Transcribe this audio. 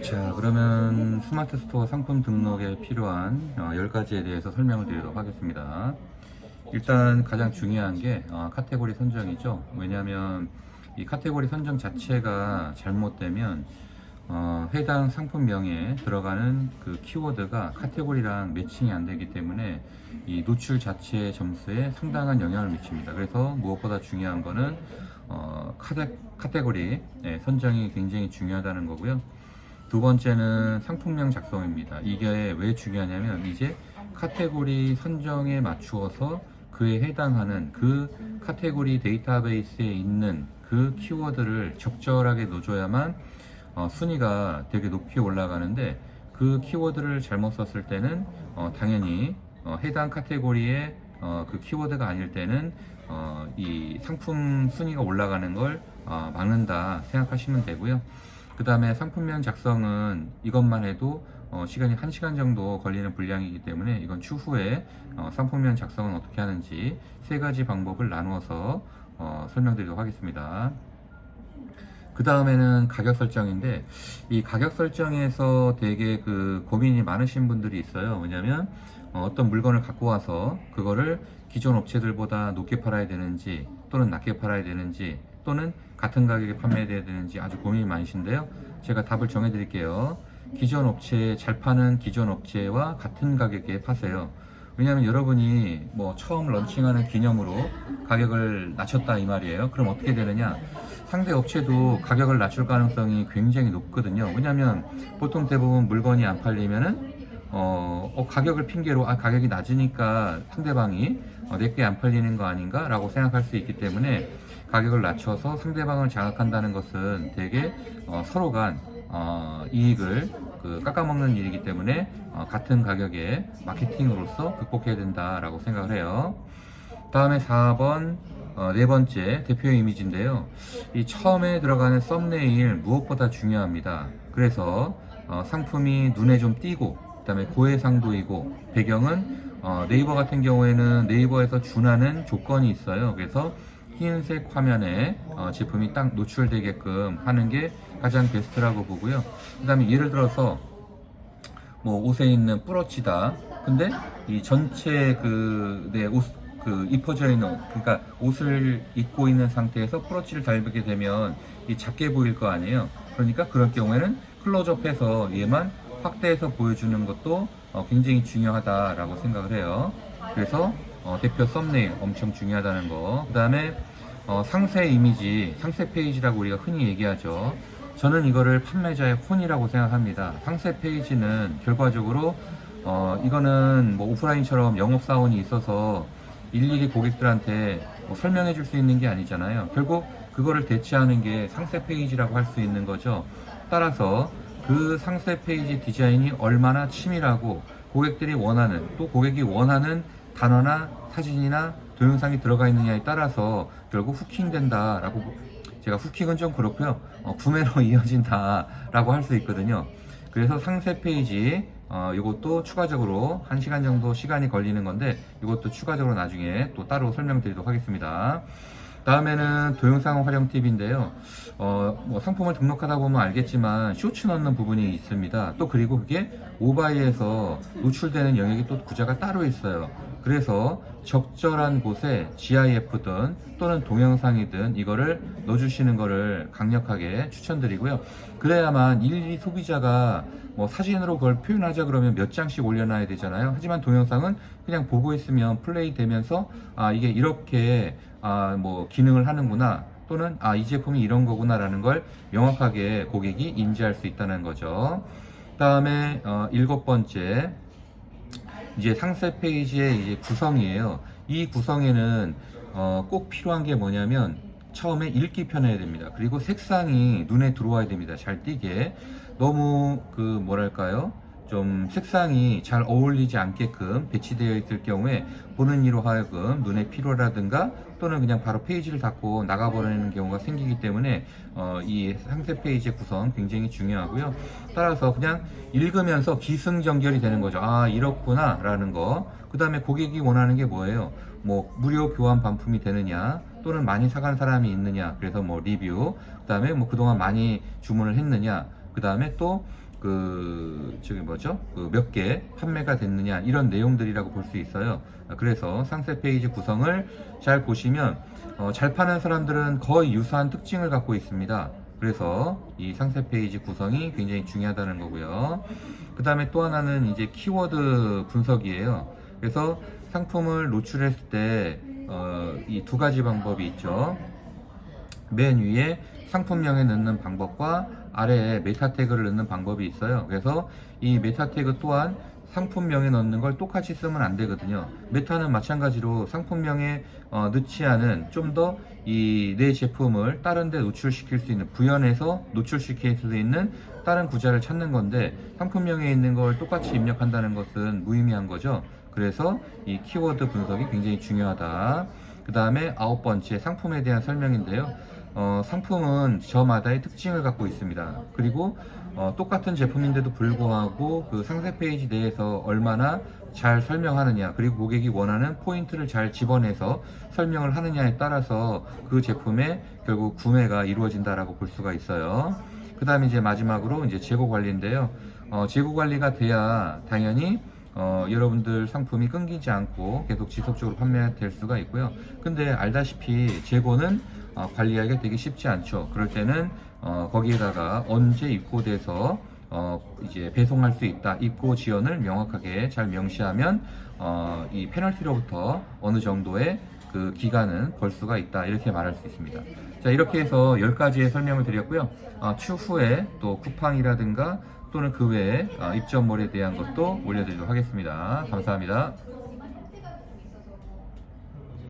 자, 그러면 스마트 스토어 상품 등록에 필요한 10가지에 대해서 설명을 드리도록 하겠습니다. 일단 가장 중요한 게 카테고리 선정이죠. 왜냐하면 이 카테고리 선정 자체가 잘못되면 해당 상품명에 들어가는 그 키워드가 카테고리랑 매칭이 안 되기 때문에 이 노출 자체의 점수에 상당한 영향을 미칩니다. 그래서 무엇보다 중요한 거는 카테고리 선정이 굉장히 중요하다는 거고요. 두 번째는 상품명 작성입니다. 이게 왜 중요하냐면 이제 카테고리 선정에 맞추어서 그에 해당하는 그 카테고리 데이터베이스에 있는 그 키워드를 적절하게 넣어줘야만 순위가 되게 높이 올라가는데, 그 키워드를 잘못 썼을 때는 당연히 해당 카테고리의 그 키워드가 아닐 때는 이 상품 순위가 올라가는 걸 막는다 생각하시면 되고요. 그 다음에 상품명 작성은 이것만 해도 시간이 1시간 정도 걸리는 분량이기 때문에 이건 추후에 상품명 작성은 어떻게 하는지 3가지 방법을 나누어서 설명드리도록 하겠습니다. 그 다음에는 가격 설정인데, 이 가격 설정에서 되게 그 고민이 많으신 분들이 있어요. 왜냐면 어떤 물건을 갖고 와서 그거를 기존 업체들보다 높게 팔아야 되는지 또는 낮게 팔아야 되는지 또는 같은 가격에 판매해야 되는지 아주 고민이 많으신데요. 제가 답을 정해 드릴게요. 기존 업체, 잘 파는 기존 업체와 같은 가격에 파세요. 왜냐하면 여러분이 뭐 처음 런칭하는 기념으로 가격을 낮췄다 이 말이에요. 그럼 어떻게 되느냐, 상대 업체도 가격을 낮출 가능성이 굉장히 높거든요. 왜냐하면 보통 대부분 물건이 안 팔리면은 가격을 핑계로 가격이 낮으니까 상대방이 내게 안 팔리는 거 아닌가 라고 생각할 수 있기 때문에 가격을 낮춰서 상대방을 장악한다는 것은 되게 서로 간 이익을 깎아먹는 일이기 때문에 같은 가격에 마케팅으로서 극복해야 된다라고 생각을 해요. 다음에 4번, 네 번째 대표 이미지인데요. 이 처음에 들어가는 썸네일 무엇보다 중요합니다. 그래서 상품이 눈에 좀 띄고, 그 다음에 고해상도이고, 배경은 네이버 같은 경우에는 네이버에서 준하는 조건이 있어요. 그래서 흰색 화면에 제품이 딱 노출되게끔 하는 게 가장 베스트라고 보고요. 그 다음에 예를 들어서 뭐 옷에 있는 뿌러치다. 근데 이 전체 내 옷 입혀져 있는, 그러니까 옷을 입고 있는 상태에서 뿌러치를 달게 되면 이 작게 보일 거 아니에요. 그러니까 그럴 경우에는 클로즈업해서 얘만 확대해서 보여주는 것도 굉장히 중요하다라고 생각을 해요. 그래서 대표 썸네일 엄청 중요하다는 거. 그 다음에 상세 이미지, 상세 페이지라고 우리가 흔히 얘기하죠. 저는 이거를 판매자의 혼이라고 생각합니다. 상세 페이지는 결과적으로 이거는 뭐 오프라인처럼 영업사원이 있어서 일일이 고객들한테 설명해 줄 수 있는 게 아니잖아요. 결국 그거를 대체하는 게 상세 페이지라고 할 수 있는 거죠. 따라서 그 상세 페이지 디자인이 얼마나 치밀하고 고객들이 원하는, 또 고객이 원하는 단어나 사진이나 동영상이 들어가 있느냐에 따라서 결국 후킹 된다라고, 제가 후킹은 좀 그렇고요, 구매로 이어진다 라고 할 수 있거든요. 그래서 상세 페이지 이것도 추가적으로 1시간 정도 시간이 걸리는 건데, 이것도 추가적으로 나중에 또 따로 설명드리도록 하겠습니다. 다음에는 동영상 활용 팁인데요. 뭐 상품을 등록하다 보면 알겠지만 쇼츠 넣는 부분이 있습니다. 또 그리고 그게 모바일에서 노출되는 영역이 또 구조가 따로 있어요. 그래서 적절한 곳에 GIF든 또는 동영상이든 이거를 넣어주시는 거를 강력하게 추천드리고요. 그래야만 일일이 소비자가 뭐 사진으로 그걸 표현하자 그러면 몇 장씩 올려놔야 되잖아요. 하지만 동영상은 그냥 보고 있으면 플레이 되면서 이게 이렇게 뭐 기능을 하는구나, 또는 이 제품이 이런 거구나 라는 걸 명확하게 고객이 인지할 수 있다는 거죠. 다음에 7번째, 이제 상세 페이지의 이제 구성이에요. 이 구성에는 꼭 필요한 게 뭐냐면 처음에 읽기 편해야 됩니다. 그리고 색상이 눈에 들어와야 됩니다. 잘 띄게. 너무 뭐랄까요, 좀 색상이 잘 어울리지 않게끔 배치되어 있을 경우에 보는 이로 하여금 눈의 피로라든가 또는 그냥 바로 페이지를 닫고 나가버리는 경우가 생기기 때문에 이 상세 페이지의 구성 굉장히 중요하고요. 따라서 그냥 읽으면서 기승전결이 되는 거죠. 이렇구나 라는 거. 그 다음에 고객이 원하는 게 뭐예요? 뭐 무료 교환 반품이 되느냐, 또는 많이 사간 사람이 있느냐, 그래서 뭐 리뷰, 그 다음에 뭐 그동안 많이 주문을 했느냐, 그 다음에 또 몇 개 판매가 됐느냐, 이런 내용들이라고 볼 수 있어요. 그래서 상세 페이지 구성을 잘 보시면 잘 파는 사람들은 거의 유사한 특징을 갖고 있습니다. 그래서 이 상세 페이지 구성이 굉장히 중요하다는 거고요. 그 다음에 또 하나는 이제 키워드 분석이에요. 그래서 상품을 노출했을 때 이 두 가지 방법이 있죠. 맨 위에 상품명에 넣는 방법과 아래에 메타 태그를 넣는 방법이 있어요. 그래서 이 메타 태그 또한 상품명에 넣는 걸 똑같이 쓰면 안 되거든요. 메타는 마찬가지로 상품명에 넣지 않은 좀 더 이 내 제품을 다른 데 노출시킬 수 있는, 부연해서 노출시킬 수 있는 다른 구자를 찾는 건데, 상품명에 있는 걸 똑같이 입력한다는 것은 무의미한 거죠. 그래서 이 키워드 분석이 굉장히 중요하다. 그 다음에 9번째, 상품에 대한 설명인데요. 상품은 저마다의 특징을 갖고 있습니다. 그리고 똑같은 제품인데도 불구하고 그 상세 페이지 내에서 얼마나 잘 설명하느냐, 그리고 고객이 원하는 포인트를 잘 집어내서 설명을 하느냐에 따라서 그 제품의 결국 구매가 이루어진다라고 볼 수가 있어요. 그 다음에 이제 마지막으로 이제 재고 관리인데요. 재고 관리가 돼야 당연히 여러분들 상품이 끊기지 않고 계속 지속적으로 판매될 수가 있고요. 근데 알다시피 재고는 관리하기가 되게 쉽지 않죠. 그럴 때는 거기에다가 언제 입고돼서 이제 배송할 수 있다, 입고 지연을 명확하게 잘 명시하면 이 페널티로부터 어느 정도의 그 기간은 벌 수가 있다, 이렇게 말할 수 있습니다. 자, 이렇게 해서 10가지의 설명을 드렸고요. 추후에 또 쿠팡이라든가 또는 그 외에 입점몰에 대한 것도 올려드리도록 하겠습니다. 감사합니다.